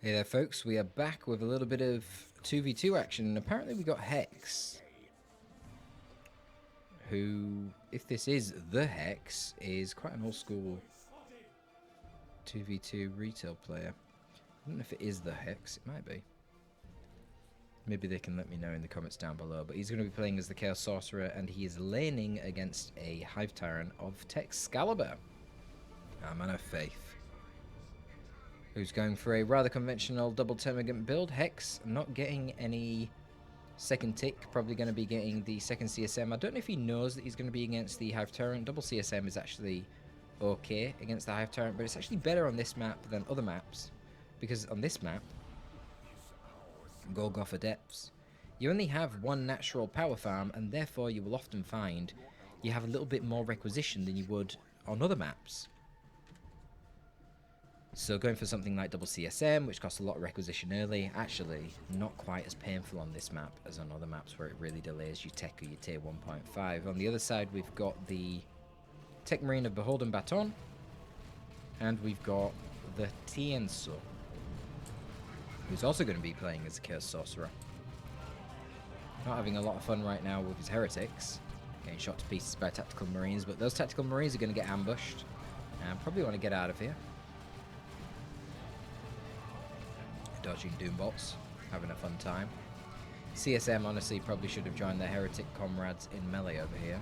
Hey there folks, we are back with a little bit of 2v2 action, and apparently we got Hex, who, if this is the Hex, is quite an old school 2v2 retail player. I don't know if it is the Hex, it might be. Maybe they can let me know in the comments down below, but he's going to be playing as the Chaos Sorcerer, and he is laning against a Hive Tyrant of Texcalibur, our Man of Faith, who's going for a rather conventional double termagant build. Hex not getting any second tick, probably going to be getting the second CSM. I don't know if he knows that he's going to be against the Hive Tyrant. Double CSM is actually okay against the Hive Tyrant, but it's actually better on this map than other maps, because on this map, Golgotha Depths, you only have one natural power farm, and therefore you will often find you have a little bit more requisition than you would on other maps. So going for something like double CSM, which costs a lot of requisition early, actually not quite as painful on this map as on other maps where it really delays your tech or your tier 1.5. On the other side, we've got the Tech Marine of Beholden Baton, and we've got the Tenso, who's also going to be playing as a Chaos Sorcerer. Not having a lot of fun right now with his Heretics, getting shot to pieces by Tactical Marines, but those Tactical Marines are going to get ambushed, and probably want to get out of here. Dodging Doombolts, having a fun time. CSM honestly probably should have joined their Heretic comrades in melee over here.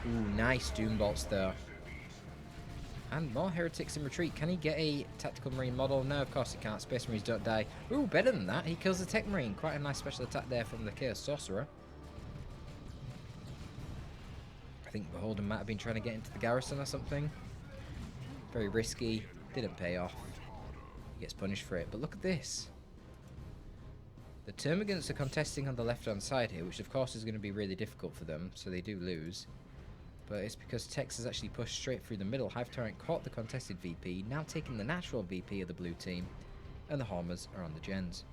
Ooh, nice Doombolts though. And more Heretics in retreat. Can he get a Tactical Marine model? No, of course he can't. Space Marines don't die. Ooh, better than that. He kills the Tech Marine. Quite a nice special attack there from the Chaos Sorcerer. I think Beholden might have been trying to get into the garrison or something. Very risky. Didn't pay off. He gets punished for it. But look at this. The Termagants are contesting on the left-hand side here, which of course is going to be really difficult for them, so they do lose. But it's because Tex has actually pushed straight through the middle. Hive Tyrant caught the contested VP, now taking the natural VP of the blue team, and the Homers are on the gens.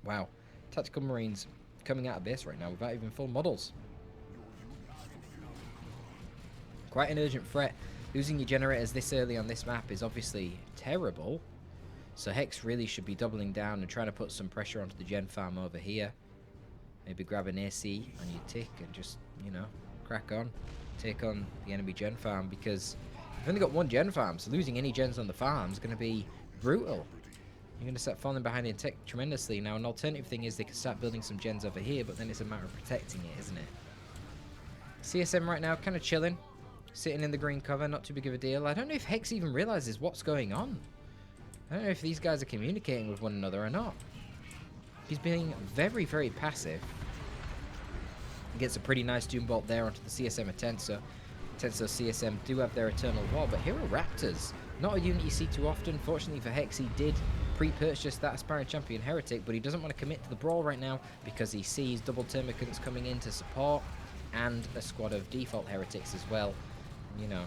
Wow. Tactical Marines coming out of base right now without even full models. Quite an urgent threat. Losing your generators this early on this map is obviously terrible. So Hex really should be doubling down and trying to put some pressure onto the gen farm over here. Maybe grab an AC on your tick and just, you know, crack on. Take on the enemy gen farm, because you've only got one gen farm, so losing any gens on the farm is going to be brutal. You're going to start falling behind in tech tremendously. Now, an alternative thing is they can start building some gens over here, but then it's a matter of protecting it, isn't it? CSM right now kind of chilling. Sitting in the green cover, not too big of a deal. I don't know if Hex even realizes what's going on. I don't know if these guys are communicating with one another or not. He's being very, very passive. He gets a pretty nice Doombolt there onto the CSM of Tenso. Tenso CSM do have their Eternal War, but Hero Raptors, not a unit you see too often. Fortunately for Hex, he did pre-purchase that Aspiring Champion Heretic, but he doesn't want to commit to the brawl right now because he sees double Termagants coming in to support and a squad of default Heretics as well. You know,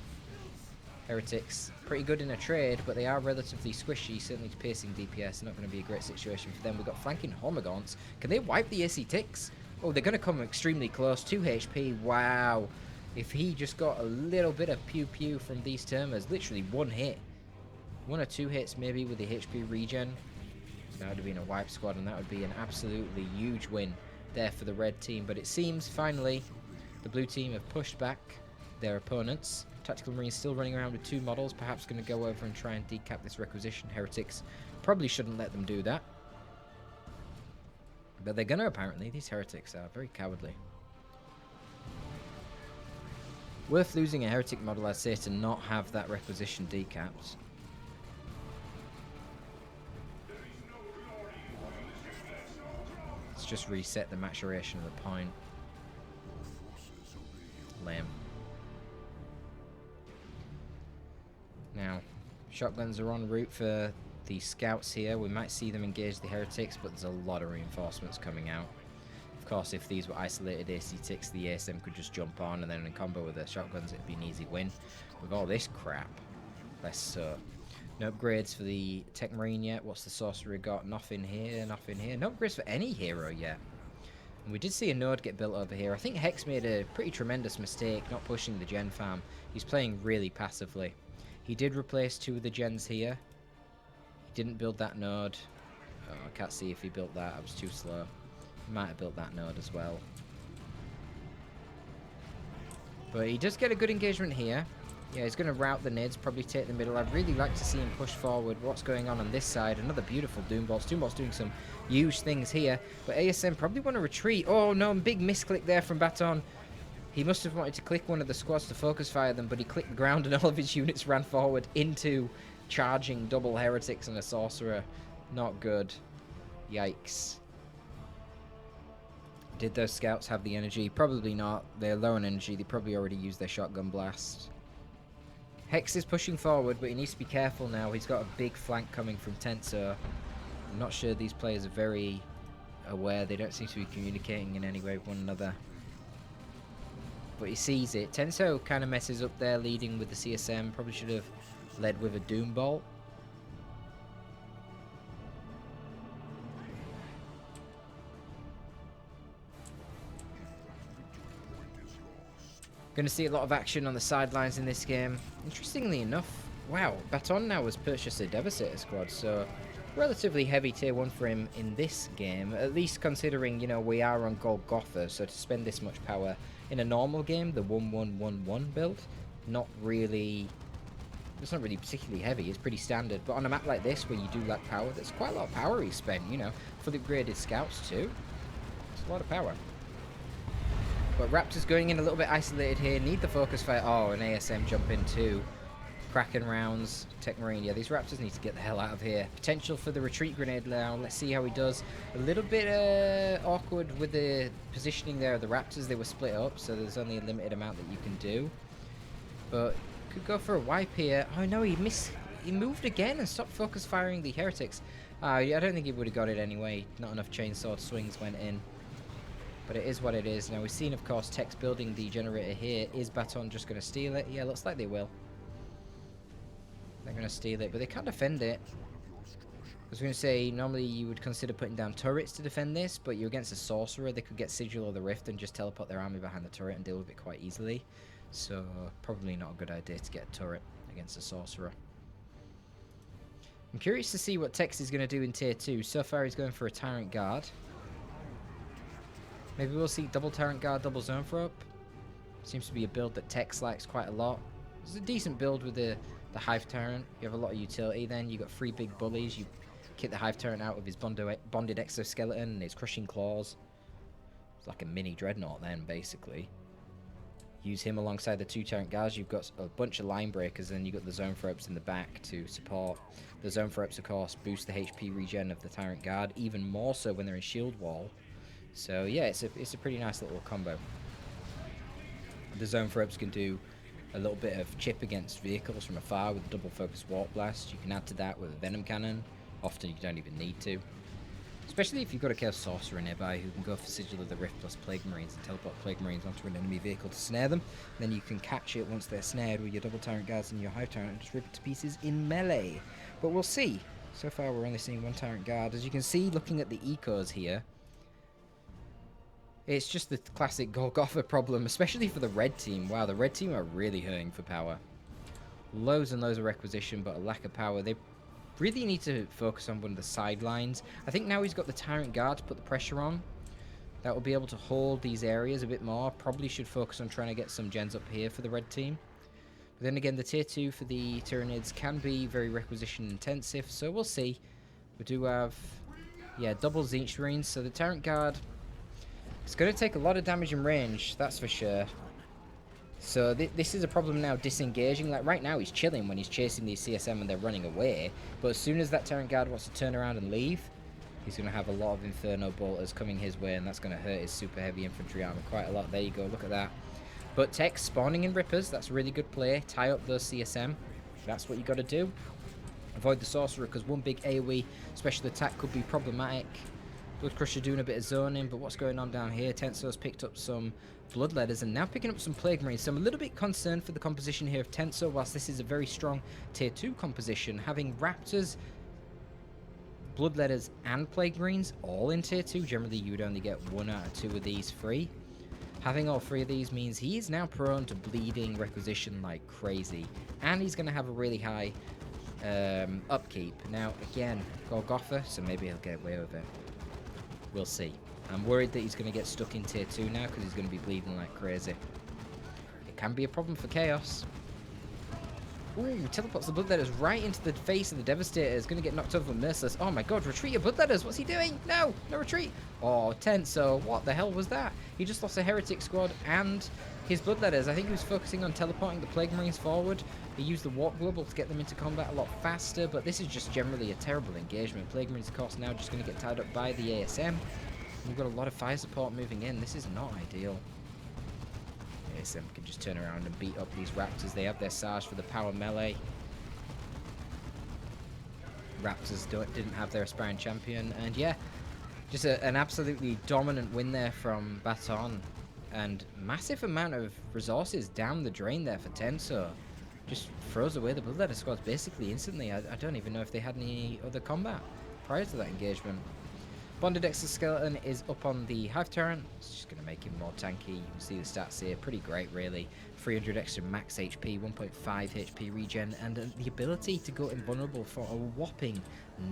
Heretics pretty good in a trade, but they are relatively squishy, certainly to piercing DPS. Not going to be a great situation for them. We've got flanking Hormagaunts. Can they wipe the AC ticks? Oh, they're going to come extremely close. 2 HP. Wow. If he just got a little bit of pew-pew from these Termers, literally 1 hit. 1 or 2 hits maybe with the HP regen. That would have been a wipe squad, and that would be an absolutely huge win there for the red team. But it seems, finally, the blue team have pushed back their opponents. Tactical Marines still running around with 2 models, perhaps going to go over and try and decap this requisition. Heretics probably shouldn't let them do that, but they're going to apparently. These Heretics are very cowardly. Worth losing a Heretic model, I'd say, to not have that requisition decapped. Let's just reset the maturation of the point. Lame. Now, shotguns are en route for the scouts here. We might see them engage the Heretics, but there's a lot of reinforcements coming out. Of course, if these were isolated AC ticks, the ASM could just jump on, and then in combo with the shotguns, it'd be an easy win. With all this crap, less so. No upgrades for the Tech Marine yet. What's the Sorcerer got? Nothing here, nothing here. No upgrades for any hero yet. And we did see a node get built over here. I think Hex made a pretty tremendous mistake not pushing the gen farm. He's playing really passively. He did replace 2 of the gens here. He didn't build that node. Oh, I can't see if he built that. I was too slow. He might have built that node as well. But he does get a good engagement here. Yeah, he's going to route the nids, probably take the middle. I'd really like to see him push forward. What's going on this side? Another beautiful Doombolts. Doombolts doing some huge things here. But ASM probably want to retreat. Oh, no, big misclick there from Baton. He must have wanted to click one of the squads to focus fire them, but he clicked the ground and all of his units ran forward into charging double heretics and a sorcerer. Not good. Yikes. Did those scouts have the energy? Probably not. They're low on energy. They probably already used their shotgun blast. Hex is pushing forward, but he needs to be careful now. He's got a big flank coming from Tenso. I'm not sure these players are very aware. They don't seem to be communicating in any way with one another. But he sees it. Tenso kind of messes up there, leading with the CSM. Probably should have led with a Doombolt. Going to see a lot of action on the sidelines in this game. Interestingly enough, wow, Baton now has purchased a Devastator squad, so relatively heavy tier 1 for him in this game, at least considering, you know, we are on Golgotha, so to spend this much power in a normal game, the 1-1-1-1 build, not really, it's not really particularly heavy, it's pretty standard, but on a map like this where you do lack power, there's quite a lot of power he spent, you know, fully upgraded scouts too, it's a lot of power. But Raptors going in a little bit isolated here. Need the focus fire. Oh, an ASM jump in too. Kraken rounds. Tech Marine. Yeah, these Raptors need to get the hell out of here. Potential for the retreat grenade now. Let's see how he does. A little bit awkward with the positioning there of the Raptors. They were split up, so there's only a limited amount that you can do. But could go for a wipe here. Oh no, he moved again and stopped focus firing the heretics. I don't think he would have got it anyway. Not enough chainsaw swings went in. But it is what it is. Now, we've seen, of course, Tech's building the generator here. Is Baton just going to steal it? Yeah, looks like they will. They're going to steal it, but they can't defend it. I was going to say, normally you would consider putting down turrets to defend this, but you're against a sorcerer. They could get Sigil of the Rift and just teleport their army behind the turret and deal with it quite easily. So, probably not a good idea to get a turret against a sorcerer. I'm curious to see what Tex is going to do in Tier 2. So far, he's going for a Tyrant Guard. Maybe we'll see double Tyrant Guard, double Zone Throw up. Seems to be a build that Tex likes quite a lot. It's a decent build with the Hive Tyrant. You have a lot of utility then. You got 3 big bullies. You kick the Hive Tyrant out with his bonded exoskeleton and his crushing claws. It's like a mini Dreadnought then, basically. Use him alongside the 2 Tyrant Guards. You've got a bunch of line breakers, and you've got the Zone Throws in the back to support. The Zone Throws, of course, boost the HP regen of the Tyrant Guard, even more so when they're in shield wall. So yeah, it's a pretty nice little combo. The Zone Throws can do a little bit of chip against vehicles from afar with a double focus warp blast. You can add to that with a venom cannon. Often you don't even need to. Especially if you've got a Chaos Sorcerer nearby who can go for Sigil of the Rift plus Plague Marines and teleport Plague Marines onto an enemy vehicle to snare them. Then you can catch it once they're snared with your double Tyrant Guards and your Hive Tyrant and just rip it to pieces in melee. But we'll see. So far we're only seeing 1 Tyrant Guard. As you can see, looking at the ecos here, it's just the classic Golgotha problem, especially for the red team. Wow, the red team are really hurting for power. Loads and loads of requisition, but a lack of power. They really need to focus on one of the sidelines. I think now he's got the Tyrant Guard to put the pressure on. That will be able to hold these areas a bit more. Probably should focus on trying to get some gens up here for the red team. But then again, the tier 2 for the Tyranids can be very requisition intensive, so we'll see. We do have, yeah, double Zinch Marines, so the Tyrant Guard, it's going to take a lot of damage in range, that's for sure. So this is a problem now, disengaging. Like right now he's chilling when he's chasing these CSM and they're running away. But as soon as that Tyrant Guard wants to turn around and leave, he's going to have a lot of Inferno Bolters coming his way, and that's going to hurt his super heavy infantry armor quite a lot. There you go, look at that. But Tech spawning in Rippers, that's a really good play. Tie up those CSM, that's what you got to do. Avoid the Sorcerer, because one big AoE special attack could be problematic. Blood Crusher doing a bit of zoning, but what's going on down here? Tenso's picked up some Bloodletters and now picking up some Plague Marines. So I'm a little bit concerned for the composition here of Tenso, whilst this is a very strong tier 2 composition. Having Raptors, Bloodletters and Plague Marines all in tier 2, generally you would only get 1 out of 2 of these free. Having all three of these means he is now prone to bleeding requisition like crazy. And he's going to have a really high upkeep. Now, again, Golgotha, so maybe he'll get away with it. We'll see. I'm worried that he's going to get stuck in tier 2 now because he's going to be bleeding like crazy. It can be a problem for Chaos. Ooh, teleports the Bloodletters right into the face of the Devastator. Is going to get knocked over with Merciless. Oh my god, retreat your Bloodletters. What's he doing? No, no retreat. Oh, Tenso. What the hell was that? He just lost a Heretic squad and his Bloodletters. I think he was focusing on teleporting the Plague Marines forward. He used the Warp Global to get them into combat a lot faster, but this is just generally a terrible engagement. Plague Marines, of course, now just going to get tied up by the ASM. We've got a lot of fire support moving in. This is not ideal. ASM can just turn around and beat up these Raptors. They have their Sarge for the power melee. Raptors didn't have their aspiring champion. And yeah, just an absolutely dominant win there from Baton. And massive amount of resources down the drain there for Tenso. Just throws away the Bloodletter squads basically instantly. I don't even know if they had any other combat prior to that engagement. Bonded Exoskeleton is up on the Hive Tyrant. It's just going to make him more tanky. You can see the stats here. Pretty great, really. 300 extra max HP, 1.5 HP regen, and the ability to go invulnerable for a whopping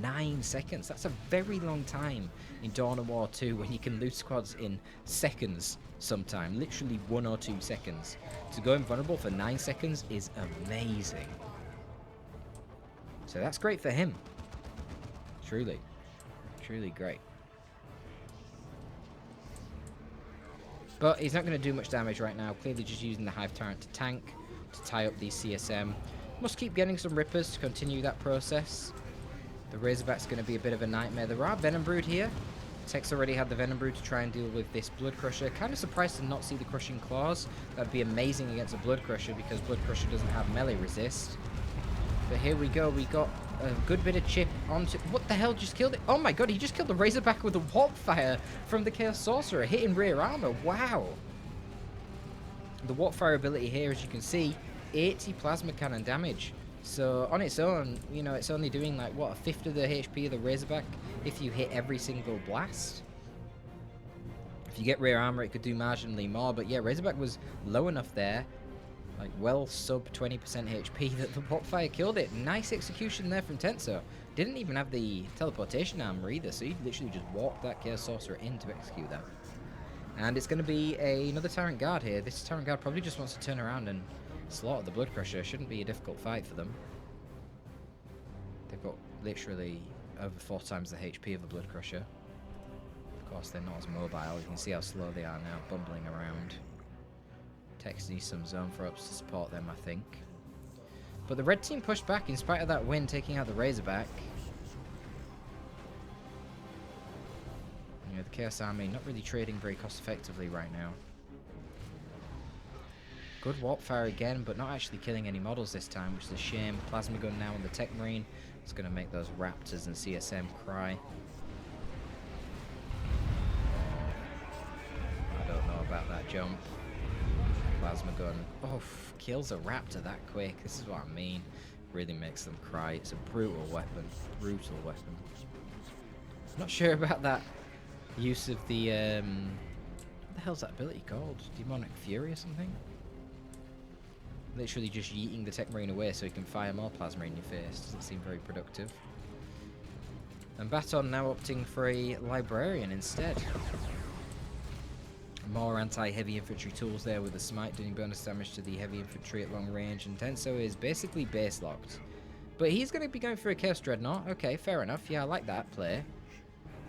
9 seconds. That's a very long time in Dawn of War 2 when you can loot squads in seconds sometime. Literally 1 or 2 seconds. To go invulnerable for 9 seconds is amazing. So that's great for him. Truly. Truly great. But he's not going to do much damage right now. Clearly just using the Hive Tyrant to tank, to tie up these CSM. Must keep getting some Rippers to continue that process. The Razorback's going to be a bit of a nightmare. There are Venom Brood here. Tex already had the Venom Brood to try and deal with this Blood Crusher. Kind of surprised to not see the Crushing Claws. That'd be amazing against a Blood Crusher because Blood Crusher doesn't have melee resist. But here we go. We got a good bit of chip onto... What the hell just killed it? Oh my god, he just killed the Razorback with a Warp Fire from the Chaos Sorcerer, hitting rear armor. Wow. The Warp Fire ability here, as you can see, 80 Plasma Cannon damage. So on its own, you know, it's only doing like, what, a fifth of the HP of the Razorback if you hit every single blast. If you get rear armor, it could do marginally more. But yeah, Razorback was low enough there, like well sub 20% HP, that the Warp Fire killed it. Nice execution there from Tenso. Didn't even have the teleportation armor either, so he literally just walked that Chaos Sorcerer in to execute that. And it's going to be another Tyrant Guard here. This Tyrant Guard probably just wants to turn around and slaughter the Blood Crusher. Shouldn't be a difficult fight for them. They've got literally over 4 times the HP of the Blood Crusher. Of course, they're not as mobile. You can see how slow they are now, bumbling around. Tex needs some zone throw-ups to support them, I think. But the red team pushed back in spite of that win, taking out the Razorback. You know, the Chaos Army not really trading very cost-effectively right now. Good Warp Fire again, but not actually killing any models this time, which is a shame. Plasma Gun now on the Tech Marine. It's going to make those Raptors and CSM cry. I don't know about that jump. Plasma Gun. Oh, kills a Raptor that quick. This is what I mean. Really makes them cry. It's a brutal weapon. Brutal weapon. Not sure about that use of the... what the hell's that ability called? Demonic Fury or something? Literally just yeeting the Tech Marine away so he can fire more plasma in your face. Doesn't seem very productive. And Baton now opting for a Librarian instead. More anti-heavy infantry tools there with the Smite, doing bonus damage to the heavy infantry at long range. And Tenso is basically base locked. But he's going to be going for a Chaos Dreadnought. Okay, fair enough. Yeah, I like that play.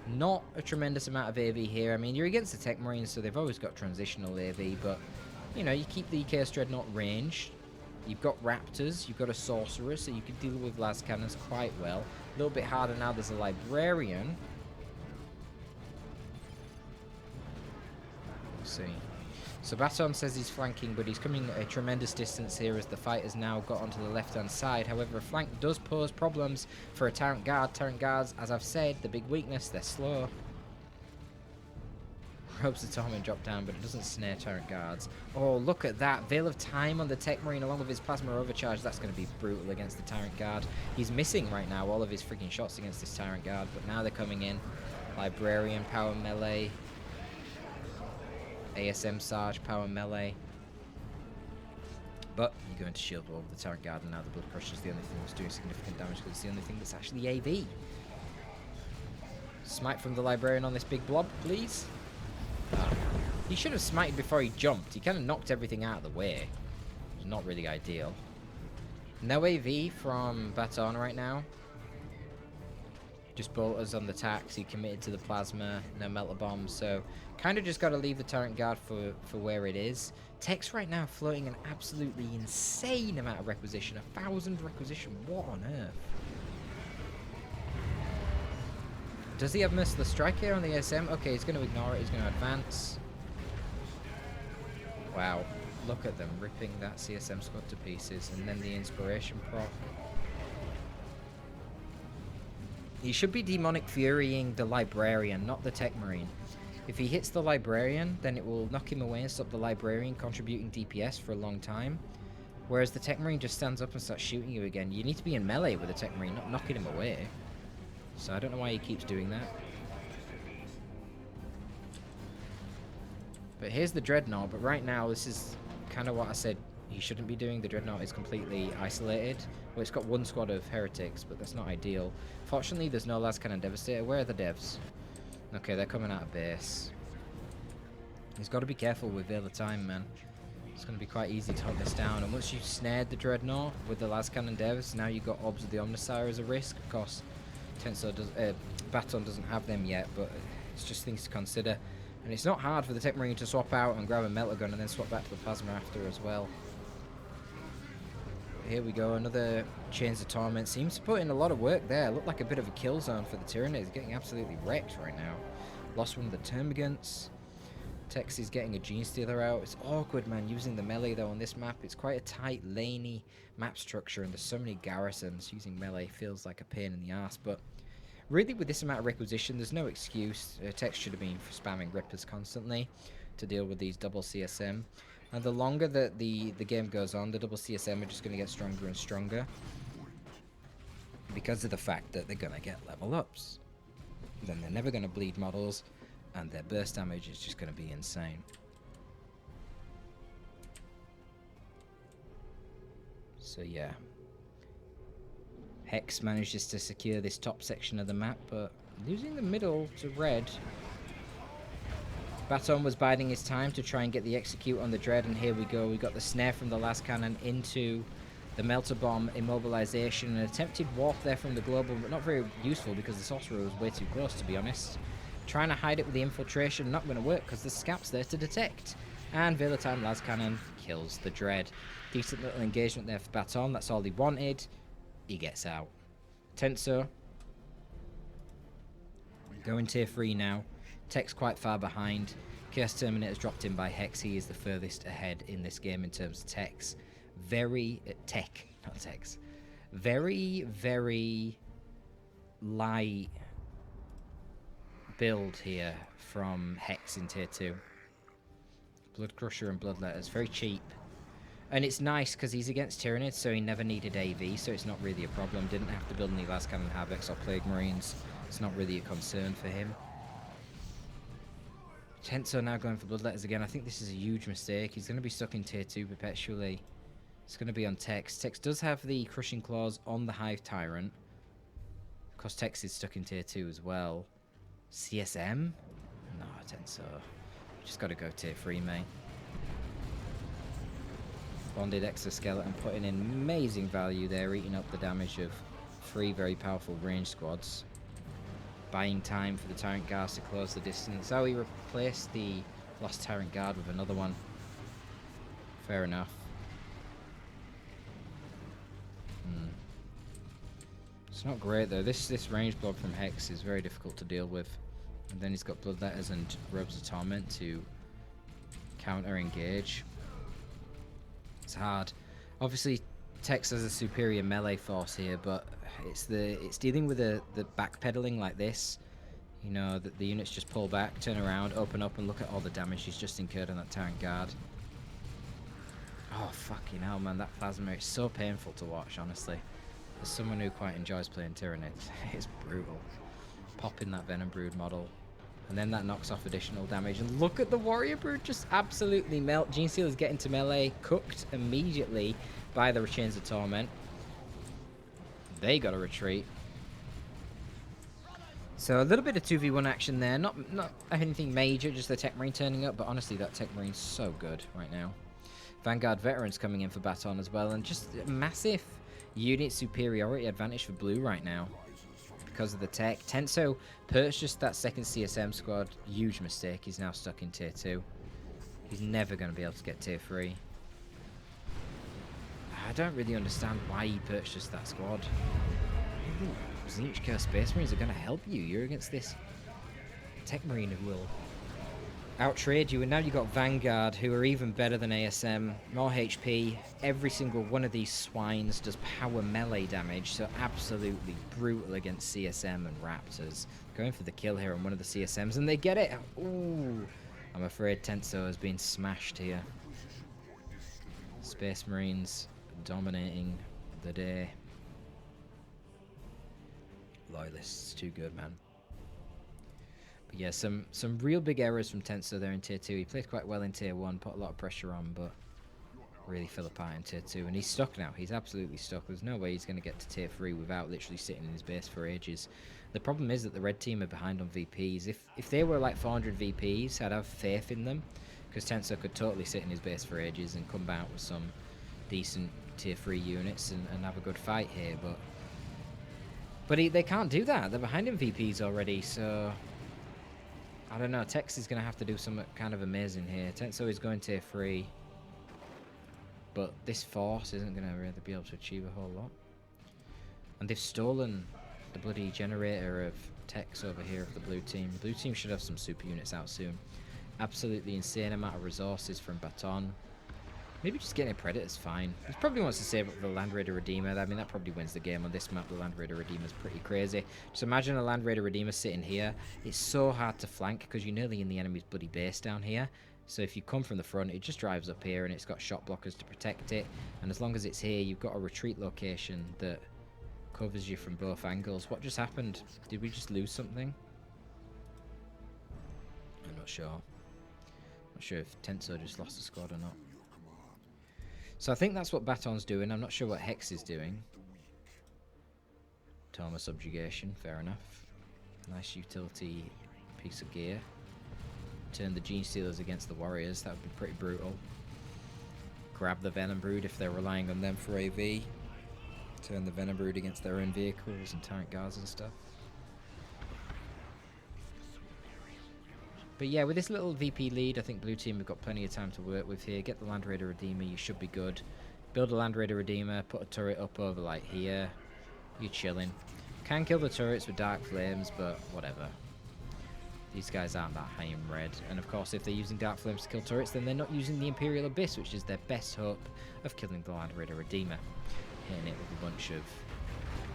Not a tremendous amount of AV here. I mean, you're against the Tech Marines, so they've always got transitional AV, but... You know, you keep the Chaos Dreadnought range. You've got Raptors, you've got a Sorcerer, so you can deal with las cannons quite well. A little bit harder now, there's a Librarian. Let's see. So Baton says he's flanking, but he's coming at a tremendous distance here as the fight has now got onto the left-hand side. However, a flank does pose problems for a Tyrant Guard. Tyrant Guards, as I've said, the big weakness, they're slow. Hopes the Torment drop down, but it doesn't snare Tyrant Guards. Oh, look at that. Veil of Time on the Tech Marine along with his Plasma Overcharge. That's going to be brutal against the Tyrant Guard. He's missing right now all of his freaking shots against this Tyrant Guard, but now they're coming in. Librarian, power melee. ASM Sarge, power melee. But you go into shield over the Tyrant Guard, and now the Blood Crusher is the only thing that's doing significant damage because it's the only thing that's actually AV. Smite from the Librarian on this big blob, please. He should have smited before he jumped. He kind of knocked everything out of the way. It's not really ideal. No AV from Baton right now. Just bolters on the tax. He committed to the plasma. No melter bombs. So kind of just got to leave the Tyrant Guard for where it is. Tex right now floating an absolutely insane amount of requisition. 1,000 requisition. What on earth? Does he have Merciless Strike here on the ASM? Okay, he's going to ignore it. He's going to advance. Wow. Look at them ripping that CSM squad to pieces. And then the Inspiration proc. He should be Demonic Furying the Librarian, not the Tech Marine. If he hits the Librarian, then it will knock him away and stop the Librarian contributing DPS for a long time. Whereas the Tech Marine just stands up and starts shooting you again. You need to be in melee with the Tech Marine, not knocking him away. So I don't know why he keeps doing that. But here's the Dreadnought, but right now this is kind of what I said he shouldn't be doing. The Dreadnought is completely isolated. Well, it's got one squad of heretics, but that's not ideal. Fortunately, there's no Las Cannon Devastator. Where are the devs? Okay, they're coming out of base. He's got to be careful with Veil of Time, man. It's going to be quite easy to hunt this down. And once you've snared the Dreadnought with the Las Cannon Devs, now you've got Obs of the Omnissiah as a risk. Of course, Tenso does, Baton doesn't have them yet, but it's just things to consider. And it's not hard for the Tech Marine to swap out and grab a Melter Gun and then swap back to the Plasma after as well. Here we go, another Chains of Torment. Seems to put in a lot of work there. Looked like a bit of a kill zone for the Tyranid. He's getting absolutely wrecked right now. Lost one of the Termagants. Tex is getting a Gene Stealer out. It's awkward, man, using the melee though on this map. It's quite a tight, laney map structure, and there's so many garrisons. Using melee feels like a pain in the ass, but really with this amount of requisition, there's no excuse. Tex should have been spamming Rippers constantly to deal with these double CSM. And the longer that the game goes on, the double CSM are just going to get stronger and stronger. Because of the fact that they're going to get level ups. Then they're never going to bleed models, and their burst damage is just going to be insane. So yeah. Hex manages to secure this top section of the map, but losing the middle to red. Baton was biding his time to try and get the execute on the Dread, and here we go. We got the snare from the last cannon into the Melter Bomb immobilization. An attempted warp there from the global, but not very useful because the Sorcerer was way too close, to be honest. Trying to hide it with the infiltration, not going to work because the Scap's there to detect. And Veil of Time las cannon kills the Dread. Decent little engagement there for Baton. That's all he wanted. He gets out. Tenso going tier 3 now. Tech's quite far behind. Chaos Terminator's dropped in by Hex. He is the furthest ahead in this game in terms of techs. Very very light build here from Hex in tier 2. Blood Crusher and Bloodletters, very cheap. And it's nice because he's against Tyranid, so he never needed AV, so it's not really a problem. Didn't have to build any Last Cannon Havocs or Plague Marines. It's not really a concern for him. Tenso now going for Bloodletters again. I think this is a huge mistake. He's going to be stuck in tier 2 perpetually. It's going to be on Tex. Tex does have the Crushing Claws on the Hive Tyrant. Of course, Tex is stuck in tier 2 as well. CSM? No, Tenso. Just got to go tier 3, mate. Bonded Exoskeleton putting in amazing value there, eating up the damage of 3 very powerful range squads. Buying time for the Tyrant Guards to close the distance. Oh, he replaced the lost Tyrant Guard with another one. Fair enough. It's not great though. This range blob from Hex is very difficult to deal with. And then he's got Bloodletters and Robes of Torment to counter engage. It's hard. Obviously, Tex has a superior melee force here, but it's dealing with the backpedaling like this. You know, that the units just pull back, turn around, open up, and look at all the damage he's just incurred on that Tyrant Guard. Oh, fucking hell, man. That Plasma is so painful to watch, honestly. As someone who quite enjoys playing Tyranid, it's brutal. Popping that Venom Brood model. And then that knocks off additional damage. And look at the Warrior Brood just absolutely melt. Genestealer's getting to melee, cooked immediately by the Chains of Torment. They got to retreat. So a little bit of 2v1 action there. Not anything major, just the Tech Marine turning up. But honestly, that Tech Marine's so good right now. Vanguard Veterans coming in for Baton as well. And just a massive unit superiority advantage for blue right now. Because of the tech. Tenso purchased that second CSM squad. Huge mistake. He's now stuck in tier 2. He's never going to be able to get tier 3. I don't really understand why he purchased that squad. Zinchka Space Marines are going to help you. You're against this Tech Marine who will outtrade you. And now you've got Vanguard, who are even better than ASM. More HP. Every single one of these swines does power melee damage. So absolutely brutal against CSM and Raptors. Going for the kill here on one of the CSMs. And they get it. Ooh. I'm afraid Tenso has been smashed here. Space Marines dominating the day. Loyalists, too good, man. But yeah, some real big errors from Tenso there in tier 2. He played quite well in tier 1, put a lot of pressure on, but really fell apart in tier 2. And he's stuck now. He's absolutely stuck. There's no way he's going to get to tier 3 without literally sitting in his base for ages. The problem is that the red team are behind on VPs. If they were like 400 VPs, I'd have faith in them, because Tenso could totally sit in his base for ages and come out with some decent tier 3 units and have a good fight here, but they can't do that. They're behind in VPs already, so I don't know. Tex is going to have to do something kind of amazing here. Tenso is going tier 3, but this force isn't going to really be able to achieve a whole lot. And they've stolen the bloody generator of Tex over here of the blue team. Blue team should have some super units out soon. Absolutely insane amount of resources from Baton. Maybe just getting a Predator's fine. He probably wants to save up for the Land Raider Redeemer. I mean, that probably wins the game on this map. The Land Raider Redeemer's pretty crazy. Just imagine a Land Raider Redeemer sitting here. It's so hard to flank because you're nearly in the enemy's bloody base down here. So if you come from the front, it just drives up here and it's got shot blockers to protect it. And as long as it's here, you've got a retreat location that covers you from both angles. What just happened? Did we just lose something? I'm not sure. Not sure if Tenso just lost the squad or not. So I think that's what Baton's doing. I'm not sure what Hex is doing. Toma Subjugation, fair enough. Nice utility piece of gear. Turn the Genestealers against the Warriors, that would be pretty brutal. Grab the Venom Brood if they're relying on them for AV. Turn the Venom Brood against their own vehicles and Tyrant Guards and stuff. But yeah, with this little VP lead, I think blue team have got plenty of time to work with here. Get the Land Raider Redeemer, you should be good. Build a Land Raider Redeemer, put a turret up over like here. You're chilling. Can kill the turrets with Dark Flames, but whatever. These guys aren't that high in red. And of course, if they're using Dark Flames to kill turrets, then they're not using the Imperial Abyss, which is their best hope of killing the Land Raider Redeemer. Hitting it with a bunch of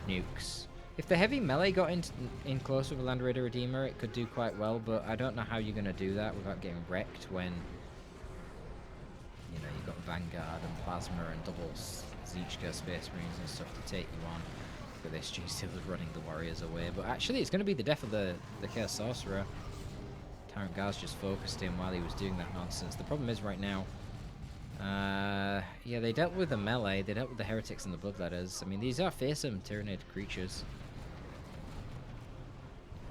nukes. If the heavy melee got in close with a Land Raider Redeemer, it could do quite well, but I don't know how you're going to do that without getting wrecked when, you know, you've got Vanguard and Plasma and double Zinchka Space Marines and stuff to take you on. Look at this, Genestealer's running the Warriors away, but actually it's going to be the death of the Chaos Sorcerer. Tyrant Guards just focused him while he was doing that nonsense. The problem is right now, yeah, they dealt with the melee, they dealt with the Heretics and the Bloodletters. I mean, these are fearsome Tyranid creatures.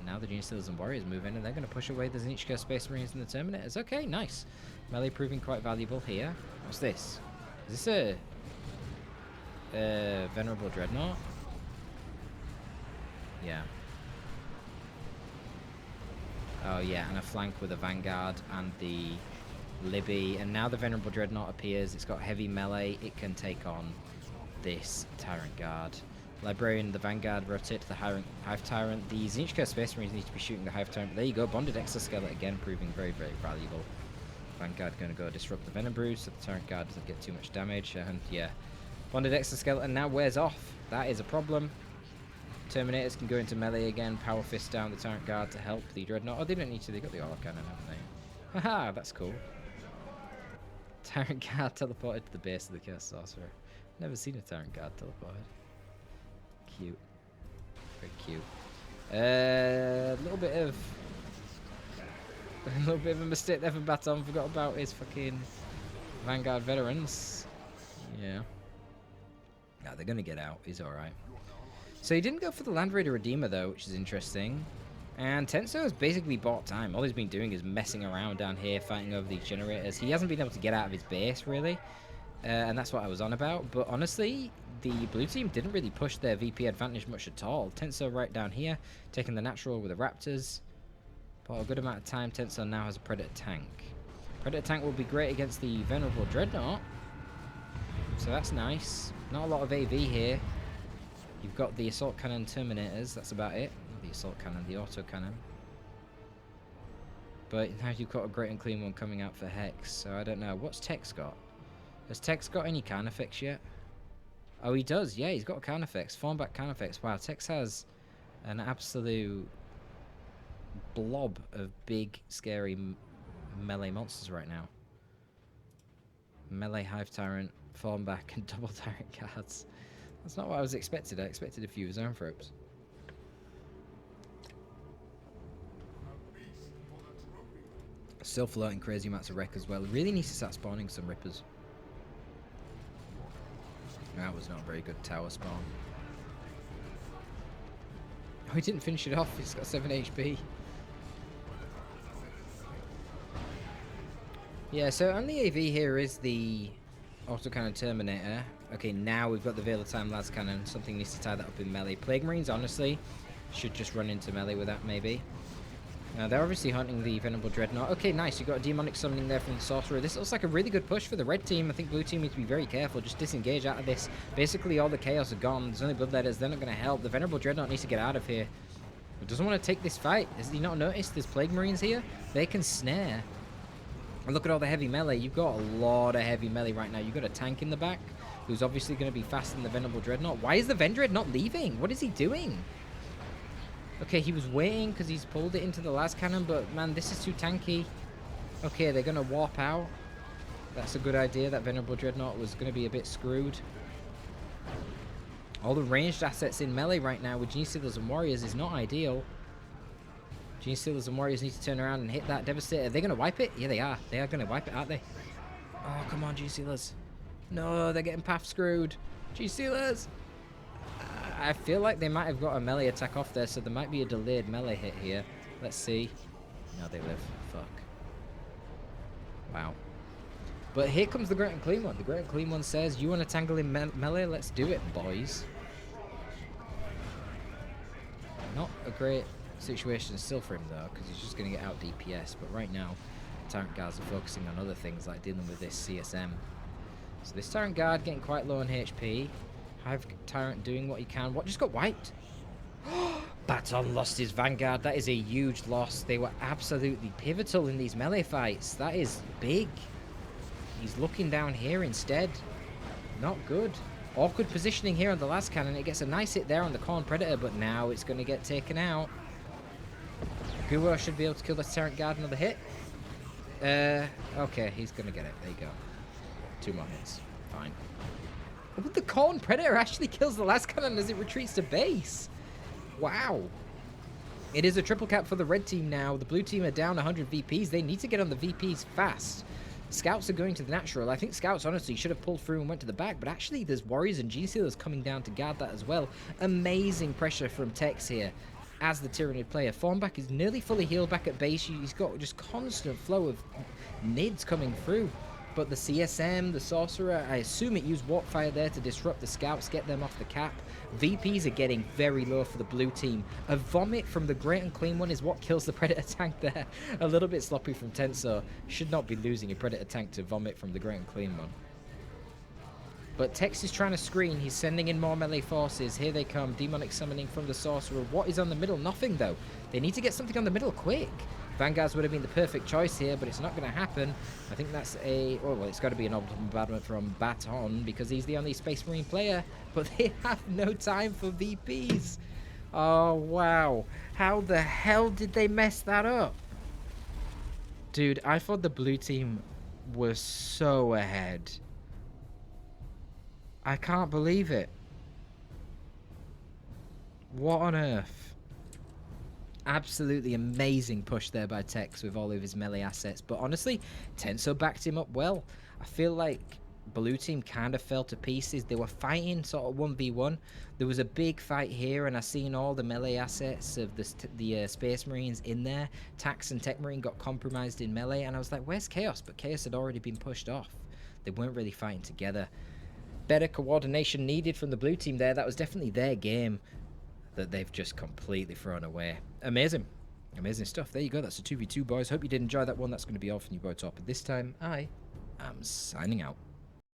Now the Genestealers and Warriors move in, and they're going to push away the Zinchka Space Marines and the Terminators. Okay, nice. Melee proving quite valuable here. What's this? Is this a Venerable Dreadnought? Yeah. Oh yeah, and a flank with a Vanguard and the Libby. And now the Venerable Dreadnought appears. It's got heavy melee. It can take on this Tyrant Guard. Librarian, the Vanguard, rotate to the Hive Tyrant. The Zinchka Space Marines need to be shooting the Hive Tyrant. But there you go, Bonded Exoskeleton again, proving very, very valuable. Vanguard going to go disrupt the Venom Brood, so the Tyrant Guard doesn't get too much damage. And yeah, Bonded Exoskeleton now wears off. That is a problem. Terminators can go into melee again, Power Fist down the Tyrant Guard to help the Dreadnought. Oh, they don't need to, they got the Aura Cannon, haven't they? Haha, that's cool. Tyrant Guard teleported to the base of the Chaos Sorcerer. Never seen a Tyrant Guard teleported. Cute. Very cute. A little bit of A little bit of a mistake there for Baton. Forgot about his fucking Vanguard veterans. Yeah. No, they're going to get out. He's alright. So he didn't go for the Land Raider Redeemer, though, which is interesting. And Tenso has basically bought time. All he's been doing is messing around down here, fighting over these generators. He hasn't been able to get out of his base, really. And that's what I was on about. But honestly, the blue team didn't really push their VP advantage much at all. Tenso right down here, taking the natural with the Raptors. For a good amount of time, Tenso now has a Predator tank. Predator tank will be great against the Venerable Dreadnought. So that's nice. Not a lot of AV here. You've got the Assault Cannon Terminators, that's about it. The Assault Cannon, the Auto Cannon. But now you've got a great and clean one coming out for Hex, so I don't know. What's Tex got? Has Tex got any Carnifex yet? Oh, he does, yeah, he's got a Carnifex. Formback Carnifex. Wow, Tex has an absolute blob of big, scary melee monsters right now. Melee Hive Tyrant, Formback, and Double Tyrant cards. That's not what I was expected. I expected a few Zoanthropes. Still floating crazy amounts of wreck as well. Really needs to start spawning some Rippers. That was not a very good tower spawn. Oh, he didn't finish it off. He's got 7 HP. Yeah, so on the AV here is the Autocannon Terminator. Okay, now we've got the Veil of Time Las Cannon. Something needs to tie that up in melee. Plague Marines, honestly, should just run into melee with that, maybe. Now, they're obviously hunting the Venerable Dreadnought. Okay, nice. You've got a Demonic Summoning there from the Sorcerer. This looks like a really good push for the red team. I think blue team needs to be very careful. Just disengage out of this. Basically, all the Chaos are gone. There's only Bloodletters. They're not going to help. The Venerable Dreadnought needs to get out of here. He doesn't want to take this fight. Has he not noticed there's Plague Marines here? They can snare. And look at all the heavy melee. You've got a lot of heavy melee right now. You've got a tank in the back who's obviously going to be faster than the Venerable Dreadnought. Why is the Vendread not leaving? What is he doing? Okay, he was waiting because he's pulled it into the Las Cannon, but man, this is too tanky. Okay, they're going to warp out. That's a good idea. That Venerable Dreadnought was going to be a bit screwed. All the ranged assets in melee right now with Gene Stealers and Warriors is not ideal. Gene Stealers and Warriors need to turn around and hit that Devastator. Are they going to wipe it? Yeah, they are. They are going to wipe it, aren't they? Oh, come on, Gene Stealers. No, they're getting path screwed. Gene Stealers. I feel like they might have got a melee attack off there, so there might be a delayed melee hit here. Let's see. No, they live. Fuck. Wow. But here comes the Great and Clean One. The Great and Clean One says, you want to tangle in melee? Let's do it, boys. Not a great situation still for him, though, because he's just going to get out DPS. But right now, Tyrant Guards are focusing on other things, like dealing with this CSM. So this Tyrant Guard getting quite low on HP. Hive Tyrant doing what he can. What just got wiped? Baton lost his Vanguard. That is a huge loss. They were absolutely pivotal in these melee fights. That is big. He's looking down here instead. Not good. Awkward positioning here on the Las Cannon. It gets a nice hit there on the Corn Predator, but now it's going to get taken out. Guo should be able to kill the Tyrant Guard another hit. Okay, he's going to get it. There you go. 2 more hits. Fine. But the Corn Predator actually kills the Las Cannon as it retreats to base. Wow. It is a triple cap for the red team now. The blue team are down 100 VPs. They need to get on the VPs fast. Scouts are going to the natural. I think Scouts honestly should have pulled through and went to the back, but actually there's Warriors and G-Sealers coming down to guard that as well. Amazing pressure from Tex here as the Tyrannid player. Formback is nearly fully healed back at base. He's got just constant flow of nids coming through. But the CSM, the Sorcerer, I assume it used Warp Fire there to disrupt the Scouts, get them off the cap. VPs are getting very low for the blue team. A Vomit from the Great and Clean One is what kills the Predator tank there. A little bit sloppy from Tenso. Should not be losing a Predator tank to Vomit from the Great and Clean One. But Tex is trying to screen. He's sending in more melee forces. Here they come. Demonic Summoning from the Sorcerer. What is on the middle? Nothing, though. They need to get something on the middle quick. Vanguards would have been the perfect choice here, but it's not going to happen. I think that's a... Oh, well, it's got to be an bombardment from Baton, because he's the only Space Marine player. But they have no time for VPs. Oh, wow. How the hell did they mess that up? Dude, I thought the blue team was so ahead. I can't believe it. What on earth? Absolutely amazing push there by Tex with all of his melee assets. But honestly, Tenso backed him up well. I feel like blue team kind of fell to pieces. They were fighting sort of 1v1. There was a big fight here, and I seen all the melee assets of the Space Marines in there. Tax and Tech Marine got compromised in melee, and I was like, where's Chaos? But Chaos had already been pushed off. They weren't really fighting together. Better coordination needed from the blue team there. That was definitely their game that they've just completely thrown away. Amazing. Amazing stuff. There you go. That's a 2v2, boys. Hope you did enjoy that one. That's going to be all from your boy Torpid this time. I am signing out.